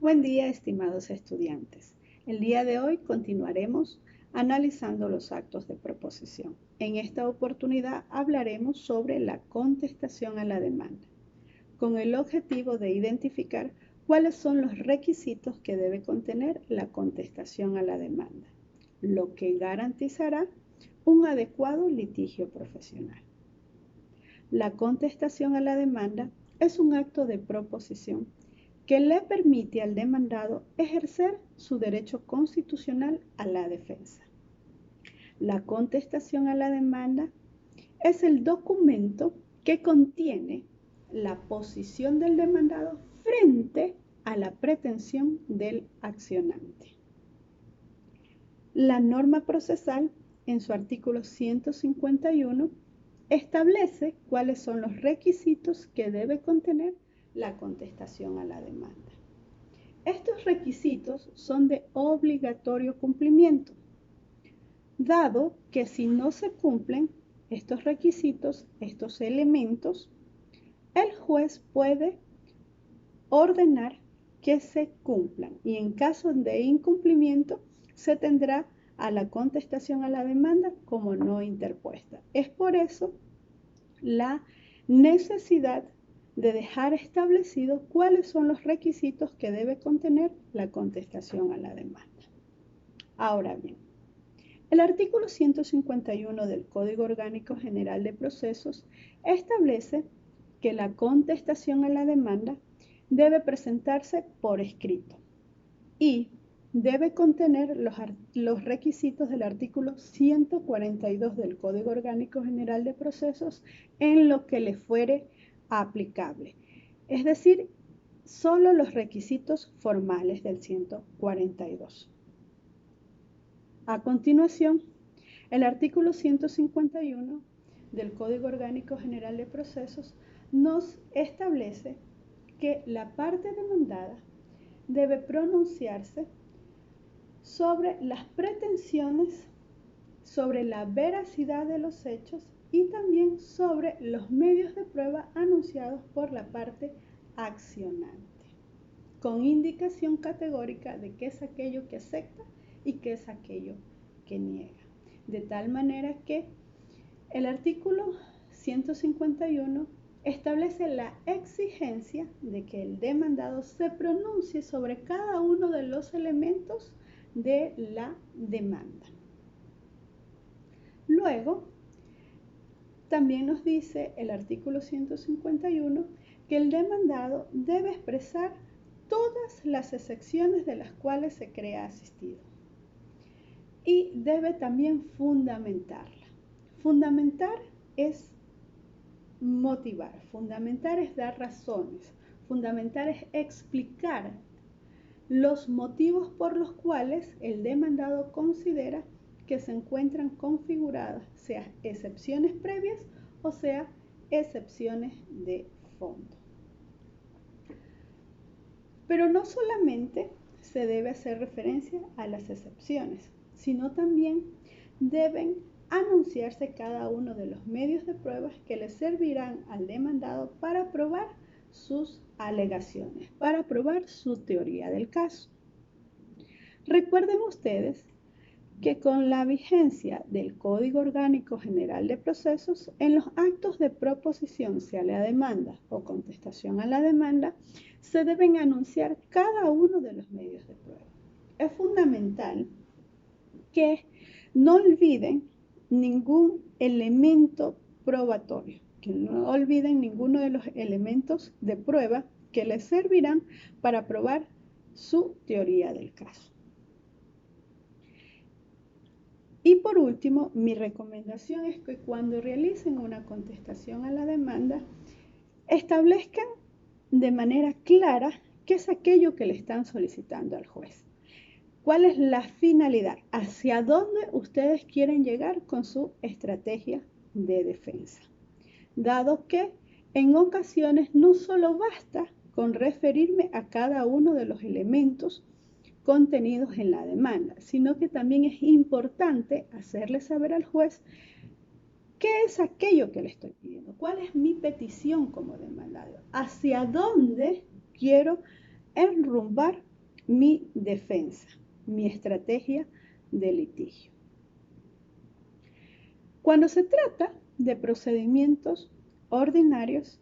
Buen día, estimados estudiantes. El día de hoy continuaremos analizando los actos de proposición. En esta oportunidad hablaremos sobre la contestación a la demanda, con el objetivo de identificar cuáles son los requisitos que debe contener la contestación a la demanda, lo que garantizará un adecuado litigio profesional. La contestación a la demanda es un acto de proposición que le permite al demandado ejercer su derecho constitucional a la defensa. La contestación a la demanda es el documento que contiene la posición del demandado frente a la pretensión del accionante. La norma procesal, en su artículo 151, establece cuáles son los requisitos que debe contener la contestación a la demanda. Estos requisitos son de obligatorio cumplimiento, dado que si no se cumplen estos requisitos, estos elementos, el juez puede ordenar que se cumplan y en caso de incumplimiento se tendrá a la contestación a la demanda como no interpuesta. Es por eso la necesidad de dejar establecido cuáles son los requisitos que debe contener la contestación a la demanda. Ahora bien, el artículo 151 del Código Orgánico General de Procesos establece que la contestación a la demanda debe presentarse por escrito y debe contener los requisitos del artículo 142 del Código Orgánico General de Procesos en lo que le fuere aplicable. Es decir, solo los requisitos formales del 142. A continuación, el artículo 151 del Código Orgánico General de Procesos nos establece que la parte demandada debe pronunciarse sobre las pretensiones, sobre la veracidad de los hechos y también sobre los medios de prueba anunciados por la parte accionante, con indicación categórica de qué es aquello que acepta y qué es aquello que niega. De tal manera que el artículo 151 establece la exigencia de que el demandado se pronuncie sobre cada uno de los elementos de la demanda. Luego, también nos dice el artículo 151 que el demandado debe expresar todas las excepciones de las cuales se crea asistido y debe también fundamentarla. Fundamentar es motivar, fundamentar es dar razones, fundamentar es explicar los motivos por los cuales el demandado considera que se encuentran configuradas, sea excepciones previas o sea excepciones de fondo. Pero no solamente se debe hacer referencia a las excepciones, sino también deben anunciarse cada uno de los medios de pruebas que le servirán al demandado para probar sus alegaciones, para probar su teoría del caso. Recuerden ustedes que con la vigencia del Código Orgánico General de Procesos, en los actos de proposición, sea la demanda o contestación a la demanda, se deben anunciar cada uno de los medios de prueba. Es fundamental que no olviden ningún elemento probatorio, que no olviden ninguno de los elementos de prueba que les servirán para probar su teoría del caso. Y por último, mi recomendación es que cuando realicen una contestación a la demanda, establezcan de manera clara qué es aquello que le están solicitando al juez. ¿Cuál es la finalidad? ¿Hacia dónde ustedes quieren llegar con su estrategia de defensa? Dado que en ocasiones no solo basta con referirme a cada uno de los elementos contenidos en la demanda, sino que también es importante hacerle saber al juez qué es aquello que le estoy pidiendo, cuál es mi petición como demandado, hacia dónde quiero enrumbar mi defensa, mi estrategia de litigio. Cuando se trata de procedimientos ordinarios,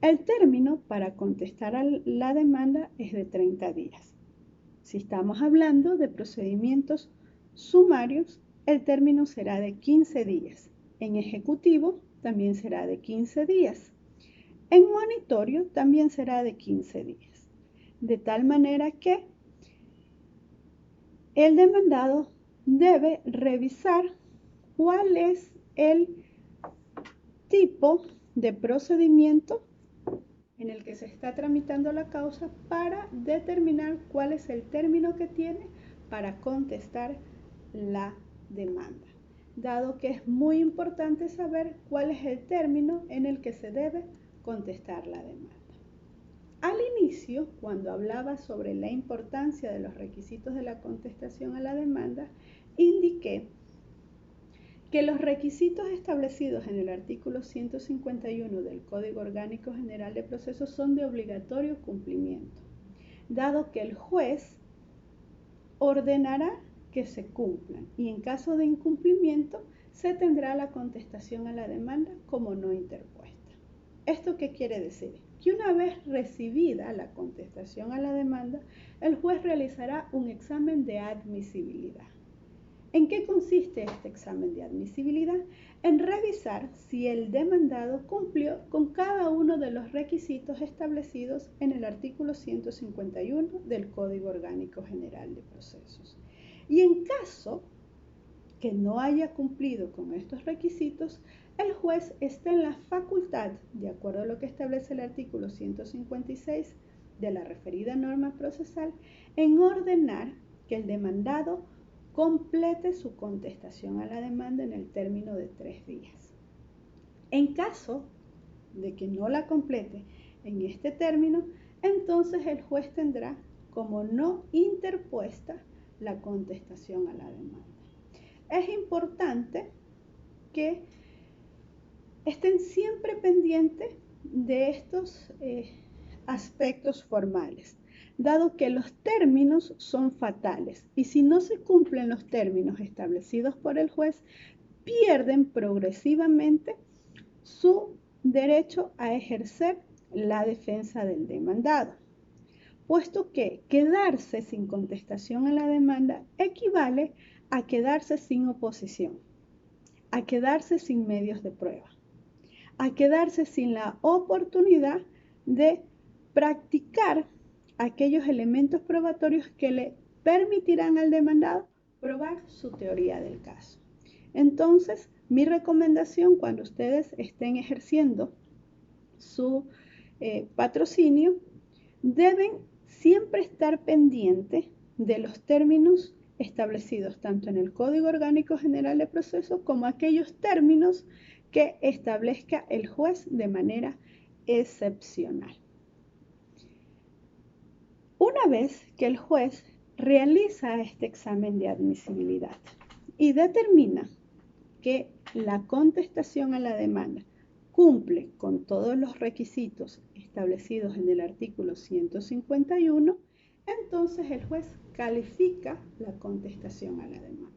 el término para contestar a la demanda es de 30 días. Si estamos hablando de procedimientos sumarios, el término será de 15 días. En ejecutivo también será de 15 días. En monitorio también será de 15 días. De tal manera que el demandado debe revisar cuál es el tipo de procedimiento en el que se está tramitando la causa para determinar cuál es el término que tiene para contestar la demanda, dado que es muy importante saber cuál es el término en el que se debe contestar la demanda. Al inicio, cuando hablaba sobre la importancia de los requisitos de la contestación a la demanda, indiqué que los requisitos establecidos en el artículo 151 del Código Orgánico General de Procesos son de obligatorio cumplimiento, dado que el juez ordenará que se cumplan y en caso de incumplimiento se tendrá la contestación a la demanda como no interpuesta. ¿Esto qué quiere decir? Que una vez recibida la contestación a la demanda, el juez realizará un examen de admisibilidad. ¿En qué consiste este examen de admisibilidad? En revisar si el demandado cumplió con cada uno de los requisitos establecidos en el artículo 151 del Código Orgánico General de Procesos. Y en caso que no haya cumplido con estos requisitos, el juez está en la facultad, de acuerdo a lo que establece el artículo 156 de la referida norma procesal, en ordenar que el demandado complete su contestación a la demanda en el término de 3 días. En caso de que no la complete en este término, entonces el juez tendrá como no interpuesta la contestación a la demanda. Es importante que estén siempre pendientes de estos aspectos formales, dado que los términos son fatales y si no se cumplen los términos establecidos por el juez, pierden progresivamente su derecho a ejercer la defensa del demandado, puesto que quedarse sin contestación a la demanda equivale a quedarse sin oposición, a quedarse sin medios de prueba, a quedarse sin la oportunidad de practicar aquellos elementos probatorios que le permitirán al demandado probar su teoría del caso. Entonces, mi recomendación cuando ustedes estén ejerciendo su patrocinio, deben siempre estar pendientes de los términos establecidos tanto en el Código Orgánico General de Procesos como aquellos términos que establezca el juez de manera excepcional. Una vez que el juez realiza este examen de admisibilidad y determina que la contestación a la demanda cumple con todos los requisitos establecidos en el artículo 151, entonces el juez califica la contestación a la demanda.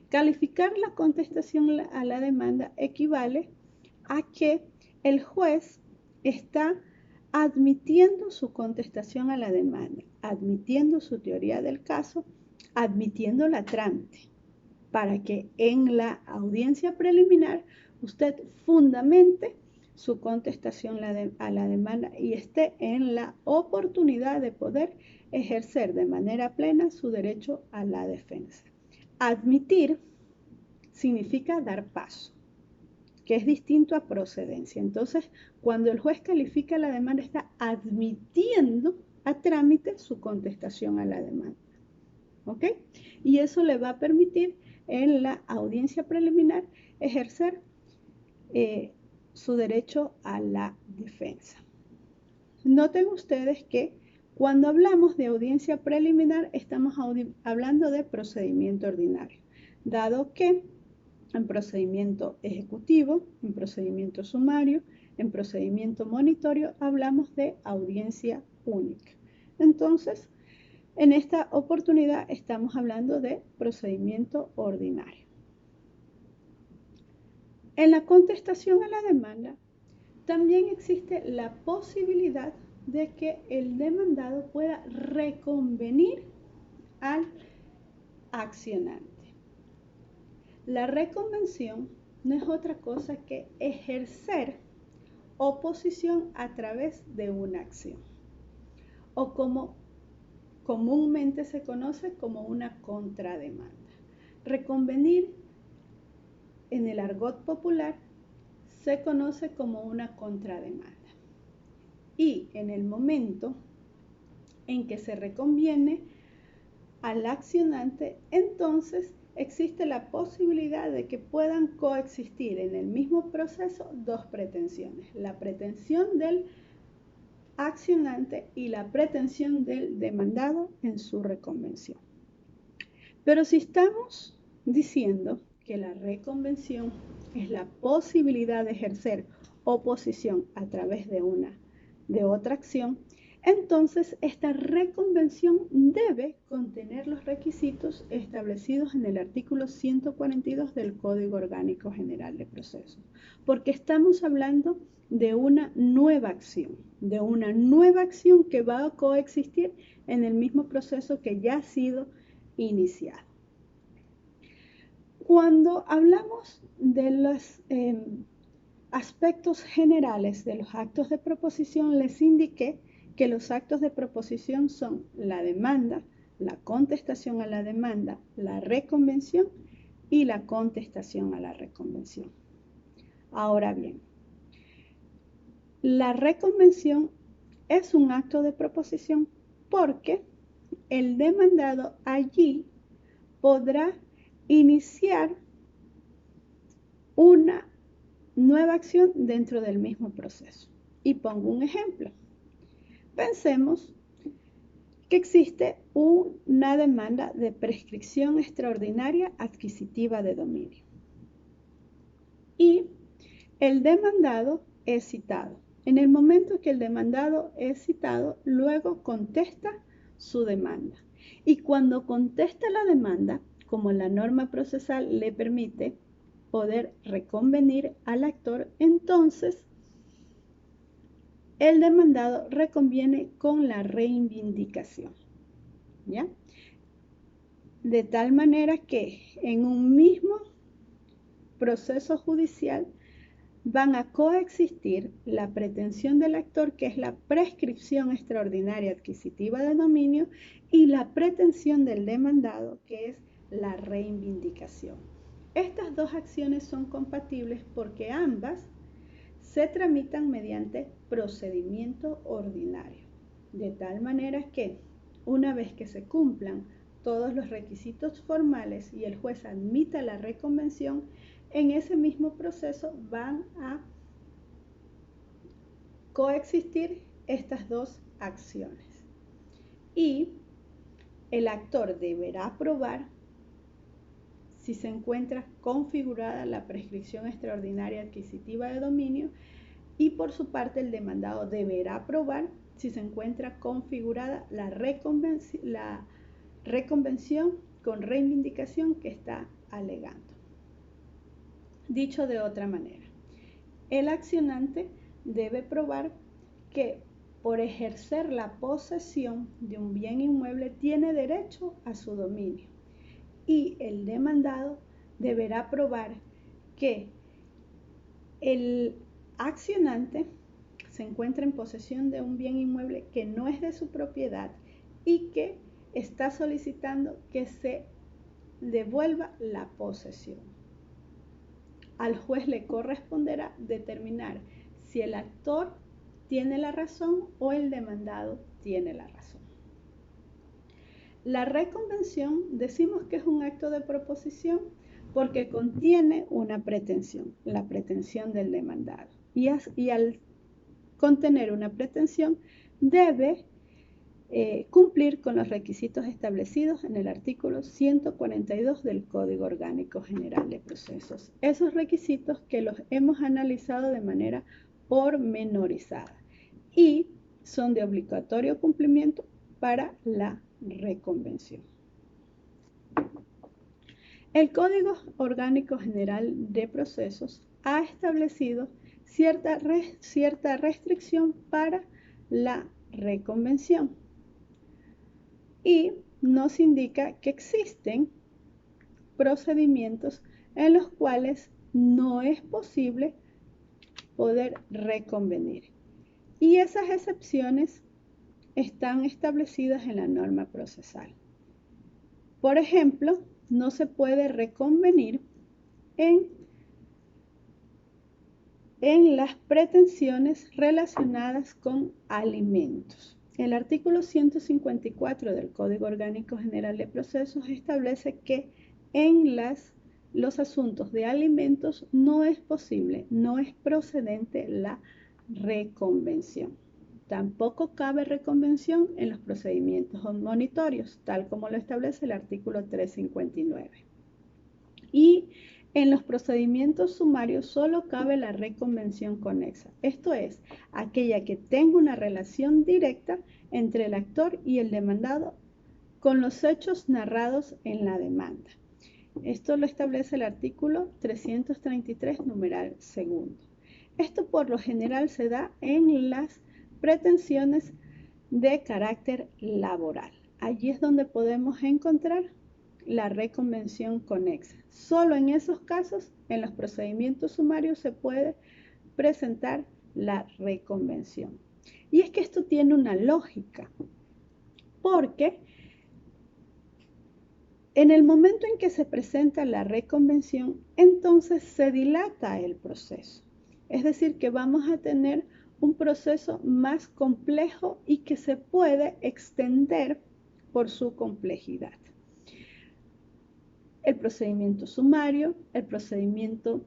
Calificar la contestación a la demanda equivale a que el juez está admitiendo su contestación a la demanda, admitiendo su teoría del caso, admitiendo la trámite, para que en la audiencia preliminar usted fundamente su contestación a la demanda y esté en la oportunidad de poder ejercer de manera plena su derecho a la defensa. Admitir significa dar paso, que es distinto a procedencia. Entonces, cuando el juez califica la demanda, está admitiendo a trámite su contestación a la demanda. ¿Ok? Y eso le va a permitir en la audiencia preliminar ejercer su derecho a la defensa. Noten ustedes que cuando hablamos de audiencia preliminar estamos hablando de procedimiento ordinario, dado que en procedimiento ejecutivo, en procedimiento sumario, en procedimiento monitorio hablamos de audiencia única. Entonces, En esta oportunidad estamos hablando de procedimiento ordinario. En la contestación a la demanda, también existe la posibilidad de que el demandado pueda reconvenir al accionante. La reconvención no es otra cosa que ejercer oposición a través de una acción, o como comúnmente se conoce como una contrademanda. Reconvenir en el argot popular se conoce como una contrademanda. Y en el momento en que se reconviene al accionante, entonces existe la posibilidad de que puedan coexistir en el mismo proceso dos pretensiones: la pretensión del accionante y la pretensión del demandado en su reconvención. Pero si estamos diciendo que la reconvención es la posibilidad de ejercer oposición a través de otra acción, entonces esta reconvención debe contener los requisitos establecidos en el artículo 142 del Código Orgánico General de Procesos, porque estamos hablando de una nueva acción que va a coexistir en el mismo proceso que ya ha sido iniciado. Cuando hablamos de los aspectos generales de los actos de proposición, les indiqué que los actos de proposición son la demanda, la contestación a la demanda, la reconvención y la contestación a la reconvención. Ahora bien, la reconvención es un acto de proposición porque el demandado allí podrá iniciar una nueva acción dentro del mismo proceso. Y pongo un ejemplo. Pensemos que existe una demanda de prescripción extraordinaria adquisitiva de dominio. Y el demandado es citado. En el momento que el demandado es citado, luego contesta su demanda. Y cuando contesta la demanda, como la norma procesal le permite poder reconvenir al actor, entonces el demandado reconviene con la reivindicación, ¿ya? De tal manera que en un mismo proceso judicial van a coexistir la pretensión del actor, que es la prescripción extraordinaria adquisitiva de dominio, y la pretensión del demandado, que es la reivindicación. Estas dos acciones son compatibles porque ambas se tramitan mediante procedimiento ordinario, de tal manera que una vez que se cumplan todos los requisitos formales y el juez admita la reconvención, en ese mismo proceso van a coexistir estas dos acciones. Y el actor deberá probar si se encuentra configurada la prescripción extraordinaria adquisitiva de dominio, y por su parte el demandado deberá probar si se encuentra configurada la reconvención con reivindicación que está alegando. Dicho de otra manera, el accionante debe probar que por ejercer la posesión de un bien inmueble tiene derecho a su dominio, y el demandado deberá probar que el accionante se encuentra en posesión de un bien inmueble que no es de su propiedad y que está solicitando que se devuelva la posesión. Al juez le corresponderá determinar si el actor tiene la razón o el demandado tiene la razón. La reconvención decimos que es un acto de proposición porque contiene una pretensión, la pretensión del demandado. Y al contener una pretensión debe cumplir con los requisitos establecidos en el artículo 142 del Código Orgánico General de Procesos. Esos requisitos que los hemos analizado de manera pormenorizada y son de obligatorio cumplimiento para la reconvención. El Código Orgánico General de Procesos ha establecido cierta restricción para la reconvención y nos indica que existen procedimientos en los cuales no es posible poder reconvenir. Y esas excepciones están establecidas en la norma procesal. Por ejemplo, no se puede reconvenir en las pretensiones relacionadas con alimentos. El artículo 154 del Código Orgánico General de Procesos establece que en los asuntos de alimentos no es posible, no es procedente la reconvención. Tampoco cabe reconvención en los procedimientos monitorios, tal como lo establece el artículo 359. Y en los procedimientos sumarios solo cabe la reconvención conexa, esto es, aquella que tenga una relación directa entre el actor y el demandado con los hechos narrados en la demanda. Esto lo establece el artículo 333, numeral segundo. Esto por lo general se da en las pretensiones de carácter laboral. Allí es donde podemos encontrar la reconvención conexa. Solo en esos casos, en los procedimientos sumarios, se puede presentar la reconvención. Y es que esto tiene una lógica, porque en el momento en que se presenta la reconvención, entonces se dilata el proceso. Es decir, que vamos a tener un proceso más complejo y que se puede extender por su complejidad. El procedimiento sumario, el procedimiento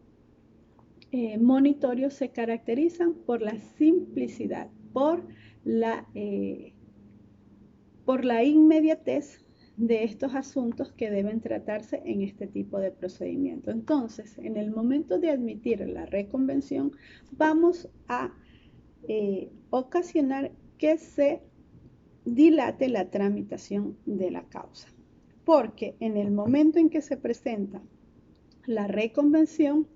monitorio se caracterizan por la simplicidad, por la inmediatez de estos asuntos que deben tratarse en este tipo de procedimiento. Entonces, en el momento de admitir la reconvención, vamos a ocasionar que se dilate la tramitación de la causa. Porque en el momento en que se presenta la reconvención,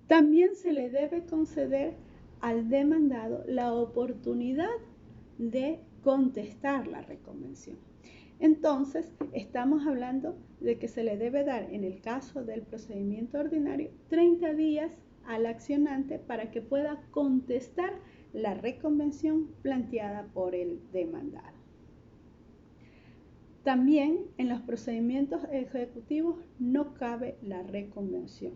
también se le debe conceder al demandado la oportunidad de contestar la reconvención. Entonces, estamos hablando de que se le debe dar, en el caso del procedimiento ordinario, 30 días al accionante para que pueda contestar la reconvención planteada por el demandado. También en los procedimientos ejecutivos no cabe la reconvención,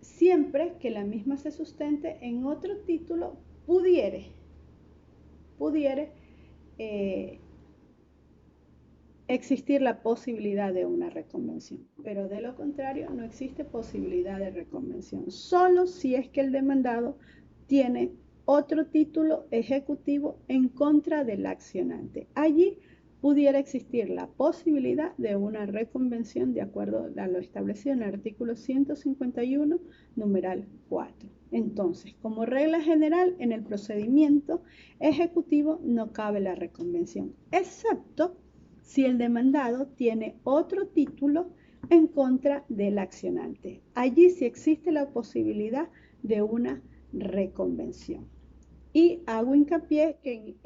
siempre que la misma se sustente en otro título pudiere existir la posibilidad de una reconvención, pero de lo contrario no existe posibilidad de reconvención, solo si es que el demandado tiene otro título ejecutivo en contra del accionante. Allí pudiera existir la posibilidad de una reconvención de acuerdo a lo establecido en el artículo 151, numeral 4. Entonces, como regla general, en el procedimiento ejecutivo no cabe la reconvención, excepto si el demandado tiene otro título en contra del accionante. Allí sí existe la posibilidad de una reconvención. Y hago hincapié que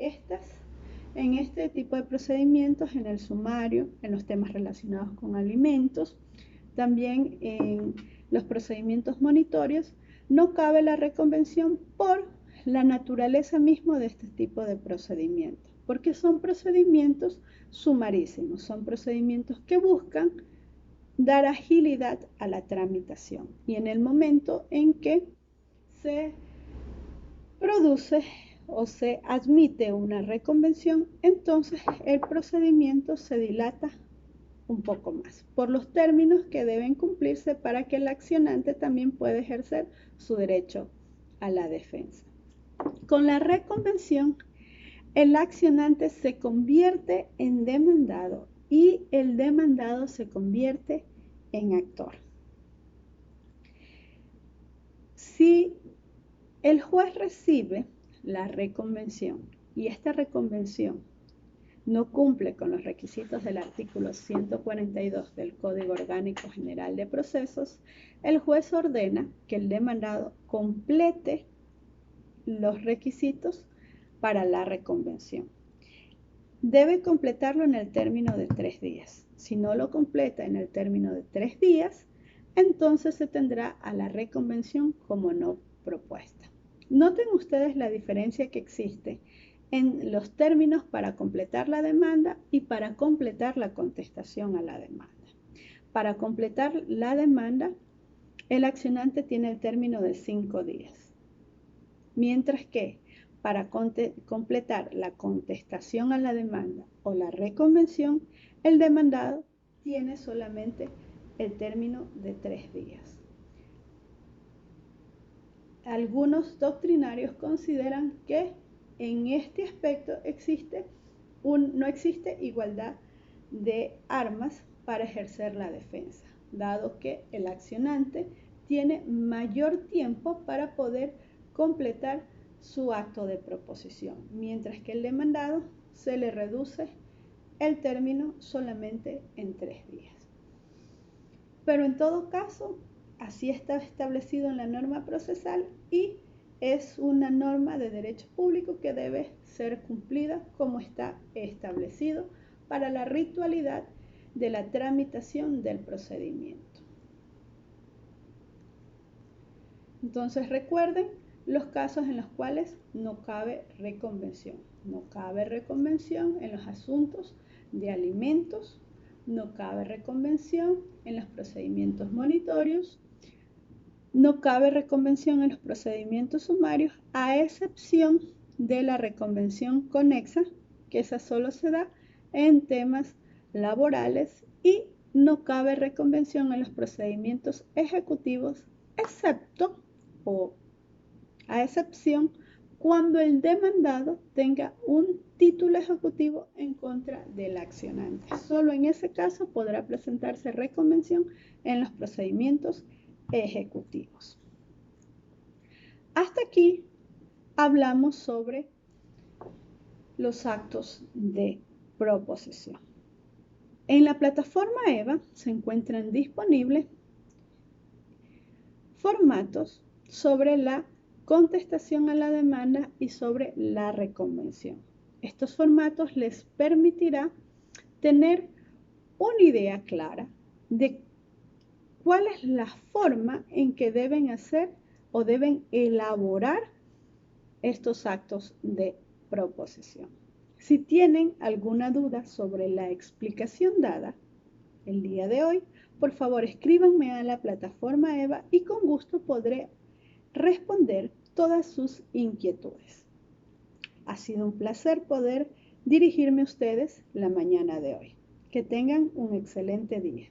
en este tipo de procedimientos, en el sumario, en los temas relacionados con alimentos, también en los procedimientos monitorios, no cabe la reconvención por la naturaleza misma de este tipo de procedimientos, porque son procedimientos sumarísimos, son procedimientos que buscan dar agilidad a la tramitación. Y en el momento en que se produce o se admite una reconvención, entonces el procedimiento se dilata un poco más, por los términos que deben cumplirse para que el accionante también pueda ejercer su derecho a la defensa. Con la reconvención, el accionante se convierte en demandado y el demandado se convierte en actor. Si el juez recibe la reconvención y esta reconvención no cumple con los requisitos del artículo 142 del Código Orgánico General de Procesos, el juez ordena que el demandado complete los requisitos para la reconvención. Debe completarlo en el término de 3 días. Si no lo completa en el término de 3 días, entonces se tendrá a la reconvención como no propuesta. Noten ustedes la diferencia que existe en los términos para completar la demanda y para completar la contestación a la demanda. Para completar la demanda, el accionante tiene el término de 5 días, mientras que para completar la contestación a la demanda o la reconvención, el demandado tiene solamente el término de 3 días. Algunos doctrinarios consideran que en este aspecto no existe igualdad de armas para ejercer la defensa, dado que el accionante tiene mayor tiempo para poder completar su acto de proposición, mientras que el demandado se le reduce el término solamente en 3 días. Pero en todo caso, así está establecido en la norma procesal y es una norma de derecho público que debe ser cumplida como está establecido para la ritualidad de la tramitación del procedimiento. Entonces recuerden los casos en los cuales no cabe reconvención. No cabe reconvención en los asuntos de alimentos, no cabe reconvención en los procedimientos monitorios, no cabe reconvención en los procedimientos sumarios, a excepción de la reconvención conexa, que esa solo se da en temas laborales, y no cabe reconvención en los procedimientos ejecutivos, excepto o a excepción cuando el demandado tenga un título ejecutivo en contra del accionante. Solo en ese caso podrá presentarse reconvención en los procedimientos ejecutivos. Hasta aquí hablamos sobre los actos de proposición. En la plataforma EVA se encuentran disponibles formatos sobre la contestación a la demanda y sobre la reconvención. Estos formatos les permitirá tener una idea clara de cuál es la forma en que deben hacer o deben elaborar estos actos de proposición. Si tienen alguna duda sobre la explicación dada el día de hoy, por favor escríbanme a la plataforma EVA y con gusto podré responder todas sus inquietudes. Ha sido un placer poder dirigirme a ustedes la mañana de hoy. Que tengan un excelente día.